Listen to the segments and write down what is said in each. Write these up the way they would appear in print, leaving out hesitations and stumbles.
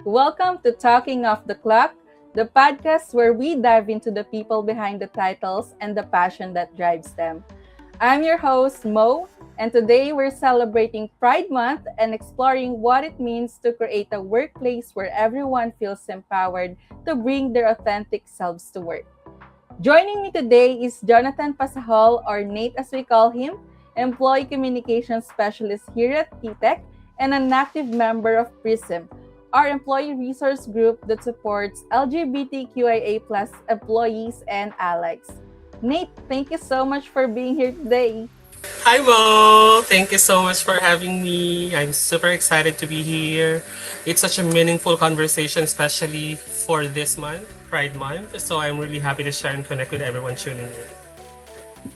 Welcome to Talking Off the Clock, the podcast where we dive into the people behind the titles and the passion that drives them. I'm your host, Mo, and today we're celebrating Pride Month and exploring what it means to create a workplace where everyone feels empowered to bring their authentic selves to work. Joining me today is Jonathan Pasajol, or Nate as we call him, Employee Communications Specialist here at TTEC and an active member of Prism, our employee resource group that supports LGBTQIA plus employees and allies. Nate, thank you so much for being here today. Hi Mo! Thank you so much for having me. I'm super excited to be here. It's such a meaningful conversation, especially for this month, Pride Month. So I'm really happy to share and connect with everyone tuning in.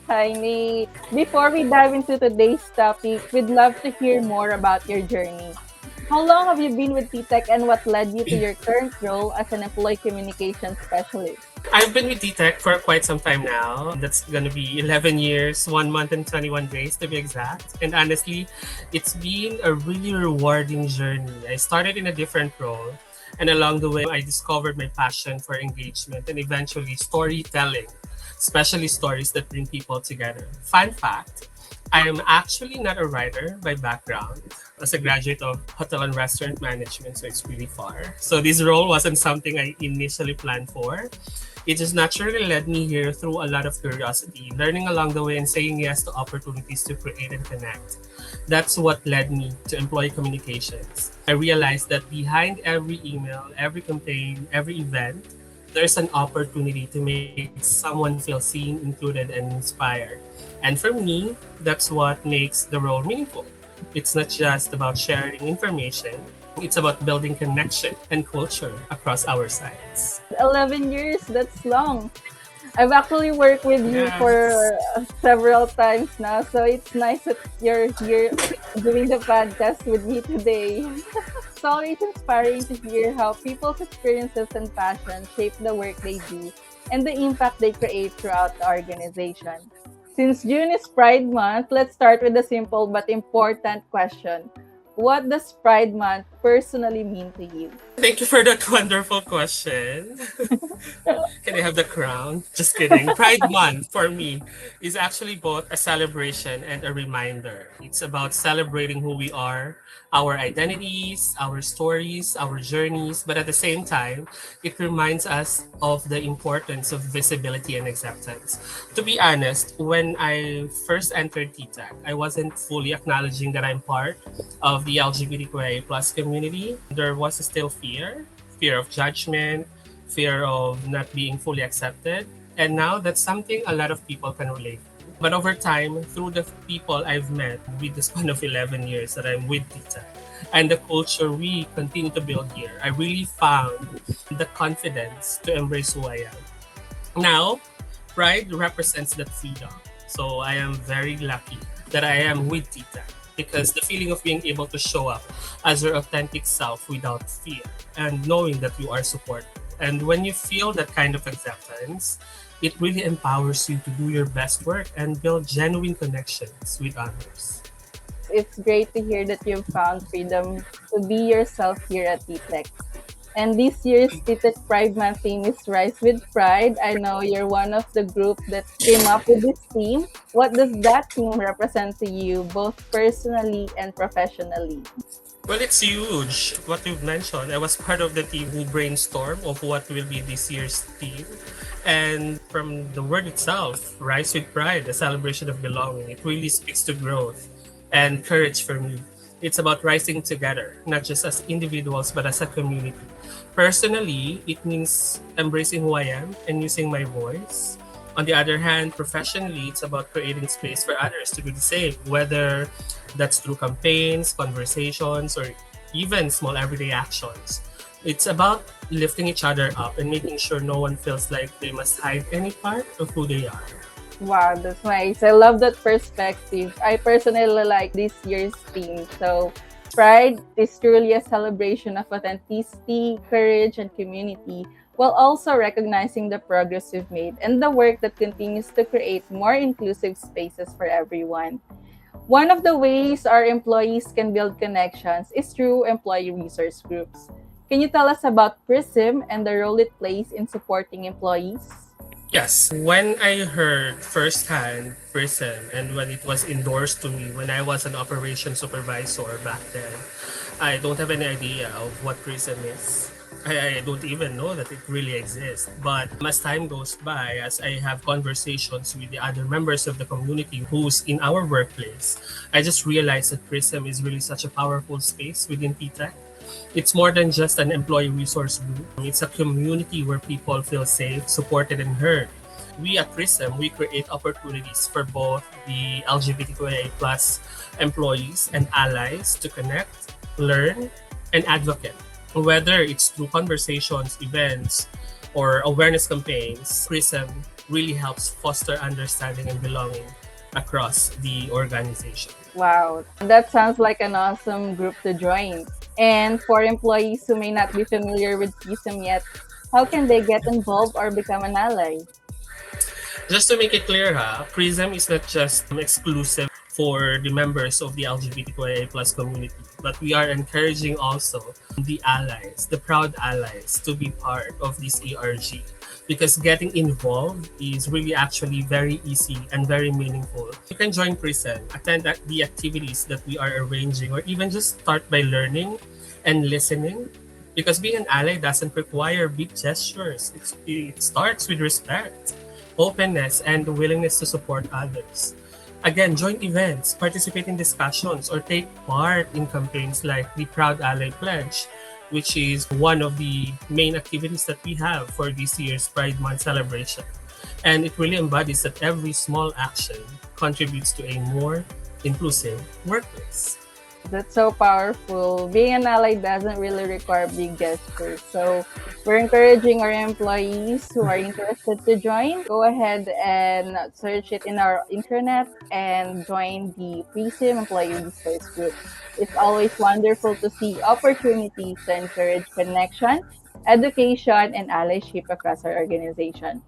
Hi, Nate. Before we dive into today's topic, we'd love to hear more about your journey. How long have you been with TTEC and what led you to your current role as an employee communications specialist? I've been with TTEC for quite some time now. That's going to be 11 years, 1 month, and 21 days to be exact. And honestly, it's been a really rewarding journey. I started in a different role, and along the way, I discovered my passion for engagement and eventually storytelling, especially stories that bring people together. Fun fact, I am actually not a writer by background. As a graduate of hotel and restaurant management, so it's really far. So this role wasn't something I initially planned for. It just naturally led me here through a lot of curiosity, learning along the way and saying yes to opportunities to create and connect. That's what led me to employee communications. I realized that behind every email, every campaign, every event, there's an opportunity to make someone feel seen, included, and inspired. And for me, that's what makes the role meaningful. It's not just about sharing information, it's about building connection and culture across our sites. 11 years, that's long. I've actually worked with you for Yes. several times now, so it's nice that you're here doing the podcast with me today. It's always inspiring to hear how people's experiences and passion shape the work they do and the impact they create throughout the organization. Since June is Pride Month, let's start with a simple but important question. What does Pride Month personally mean to you? Thank you for that wonderful question. Can I have the crown? Just kidding. Pride Month for me is actually both a celebration and a reminder. It's about celebrating who we are, our identities, our stories, our journeys, but at the same time, it reminds us of the importance of visibility and acceptance. To be honest, when I first entered TTEC, I wasn't fully acknowledging that I'm part of the LGBTQIA plus community. There was still fear of judgment, fear of not being fully accepted. And now that's something a lot of people can relate. But over time, through the people I've met with the span of 11 years that I'm with Tita and the culture we continue to build here, I really found the confidence to embrace who I am. Now, pride represents that freedom. So I am very lucky that I am with Tita because the feeling of being able to show up as your authentic self without fear and knowing that you are supported. And when you feel that kind of acceptance, it really empowers you to do your best work and build genuine connections with others. It's great to hear that you've found freedom to be yourself here at TTEC. And this year's TTEC Pride Month theme is Rise with Pride. I know you're one of the group that came up with this theme. What does that theme represent to you, both personally and professionally? Well, it's huge. What you've mentioned, I was part of the team who brainstormed of what will be this year's theme. And from the word itself, Rise with Pride, a celebration of belonging, it really speaks to growth and courage for me. It's about rising together, not just as individuals, but as a community. Personally, it means embracing who I am and using my voice. On the other hand, professionally, it's about creating space for others to do the same, whether that's through campaigns, conversations, or even small everyday actions. It's about lifting each other up and making sure no one feels like they must hide any part of who they are. Wow, that's nice. I love that perspective. I personally like this year's theme. So, Pride is truly a celebration of authenticity, courage, and community, while also recognizing the progress we've made and the work that continues to create more inclusive spaces for everyone. One of the ways our employees can build connections is through employee resource groups. Can you tell us about Prism and the role it plays in supporting employees? Yes, when I heard firsthand Prism and when it was endorsed to me when I was an operations supervisor back then, I don't have any idea of what Prism is. I don't even know that it really exists. But as time goes by, as I have conversations with the other members of the community who's in our workplace, I just realized that Prism is really such a powerful space within TTEC. It's more than just an employee resource group. It's a community where people feel safe, supported, and heard. We at Prism, we create opportunities for both the LGBTQIA plus employees and allies to connect, learn, and advocate. Whether it's through conversations, events, or awareness campaigns, Prism really helps foster understanding and belonging across the organization. Wow, that sounds like an awesome group to join. And for employees who may not be familiar with Prism yet, how can they get involved or become an ally? Just to make it clear, Prism is not just exclusive for the members of the LGBTQIA plus community, but we are encouraging also the allies, the proud allies, to be part of this ERG. Because getting involved is really actually very easy and very meaningful. You can join Prism, attend the activities that we are arranging, or even just start by learning and listening. Because being an ally doesn't require big gestures. It starts with respect, openness, and the willingness to support others. Again, join events, participate in discussions, or take part in campaigns like the Proud Ally Pledge, which is one of the main activities that we have for this year's Pride Month celebration. And it really embodies that every small action contributes to a more inclusive workplace. That's so powerful. Being an ally doesn't really require big gestures. So we're encouraging our employees who are interested to join. Go ahead and search it in our intranet and join the Prism Employee Resource Group. It's always wonderful to see opportunities to encourage connection, education, and allyship across our organization.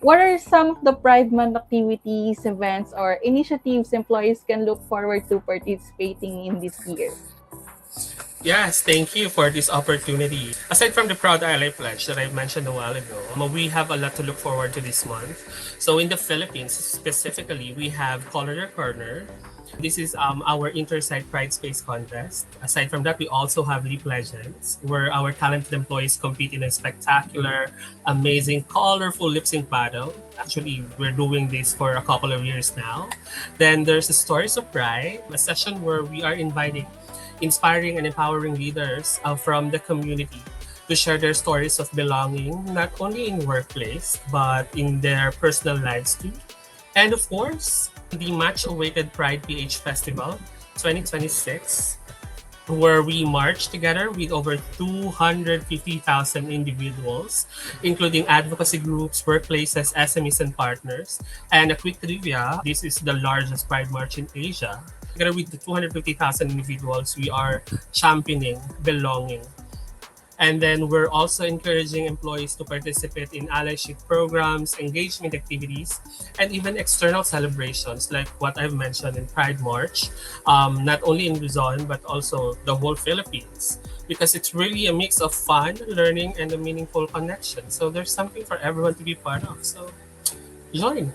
What are some of the Pride Month activities, events, or initiatives employees can look forward to participating in this year? Yes, thank you for this opportunity. Aside from the Proud Ally Pledge that I mentioned a while ago, we have a lot to look forward to this month. So in the Philippines specifically, we have Color Your Corner. This is our Intersite Pride Space contest. Aside from that, we also have Leap Legends, where our talented employees compete in a spectacular, amazing, colorful lip sync battle. Actually, we're doing this for a couple of years now. Then there's the Stories of Pride, a session where we are inviting inspiring and empowering leaders from the community to share their stories of belonging, not only in workplace, but in their personal lives too. And of course, the much awaited Pride PH Festival 2026, where we march together with over 250,000 individuals, including advocacy groups, workplaces, SMEs, and partners. And a quick trivia, this is the largest Pride March in Asia. Together with the 250,000 individuals, we are championing belonging. And then we're also encouraging employees to participate in allyship programs, engagement activities, and even external celebrations like what I've mentioned in Pride March, not only in Luzon, but also the whole Philippines. Because it's really a mix of fun, learning, and a meaningful connection. So there's something for everyone to be part of. So join.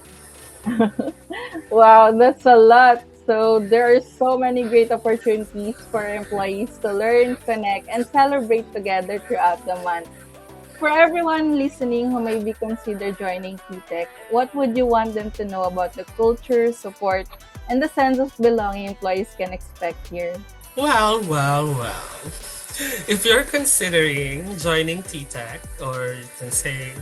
Wow, that's a lot. So there are so many great opportunities for employees to learn, connect, and celebrate together throughout the month. For everyone listening who may be consider joining TTEC, what would you want them to know about the culture, support, and the sense of belonging employees can expect here? Well. If you're considering joining TTEC, or you can say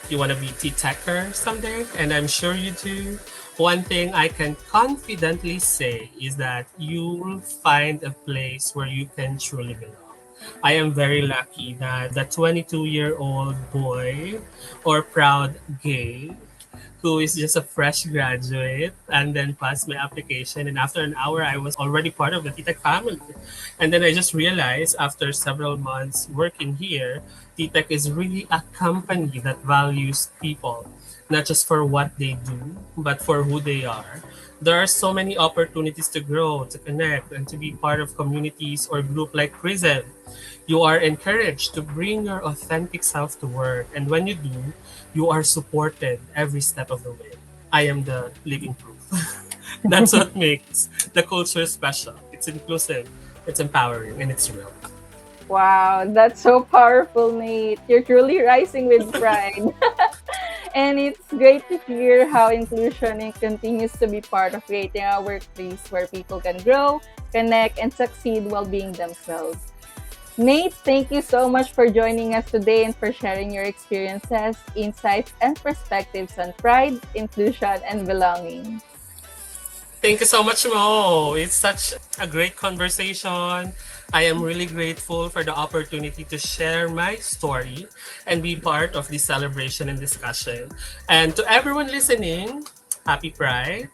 you want to be TTECer someday, and I'm sure you do, one thing I can confidently say is that you will find a place where you can truly belong. I am very lucky that the 22-year-old boy or proud gay who is just a fresh graduate and then passed my application, and after an hour I was already part of the TTEC family. And then I just realized after several months working here, TTEC is really a company that values people, not just for what they do, but for who they are. There are so many opportunities to grow, to connect, and to be part of communities or group like Prism. You are encouraged to bring your authentic self to work, and when you do, you are supported every step of the way. I am the living proof. That's what makes the culture special. It's inclusive, it's empowering, and it's real. Wow, that's so powerful, Nate. You're truly rising with pride. And it's great to hear how inclusion continues to be part of creating a workplace where people can grow, connect, and succeed while being themselves. Nate, thank you so much for joining us today and for sharing your experiences, insights, and perspectives on pride, inclusion, and belonging. Thank you so much, Mo. It's such a great conversation. I am really grateful for the opportunity to share my story and be part of this celebration and discussion. And to everyone listening, happy Pride.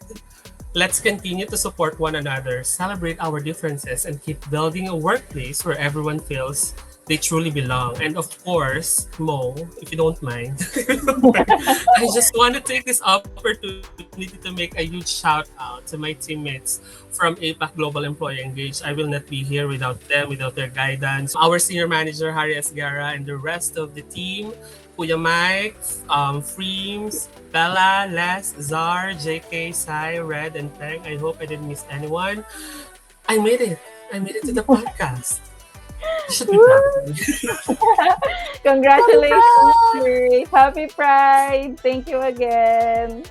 Let's continue to support one another, celebrate our differences, and keep building a workplace where everyone feels they truly belong. And of course, Mo, if you don't mind, I just want to take this opportunity to make a huge shout out to my teammates from APAC Global Employee Engage. I will not be here without them, without their guidance. Our senior manager, Harry Esgara, and the rest of the team, Kuya Mike, Freems, Bella, Les, Zar, JK, Sai, Red, and Peng. I hope I didn't miss anyone. I made it. I made it to the podcast. You should be proud of me. Congratulations, Nate. Happy Pride. Thank you again.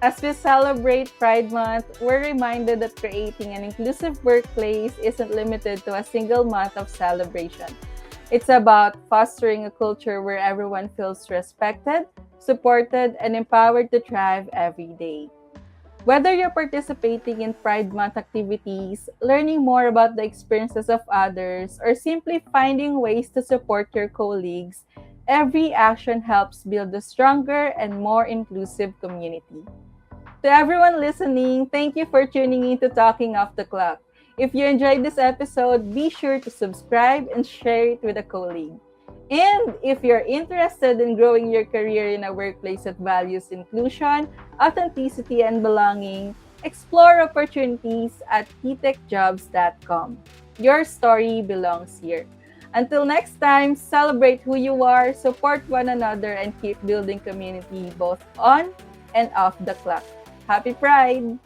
As we celebrate Pride Month, we're reminded that creating an inclusive workplace isn't limited to a single month of celebration. It's about fostering a culture where everyone feels respected, supported, and empowered to thrive every day. Whether you're participating in Pride Month activities, learning more about the experiences of others, or simply finding ways to support your colleagues, every action helps build a stronger and more inclusive community. To everyone listening, thank you for tuning in to Talking Off the Clock. If you enjoyed this episode, be sure to subscribe and share it with a colleague. And if you're interested in growing your career in a workplace that values inclusion, authenticity, and belonging, explore opportunities at ttecjobs.com. Your story belongs here. Until next time, celebrate who you are, support one another, and keep building community both on and off the clock. Happy Pride!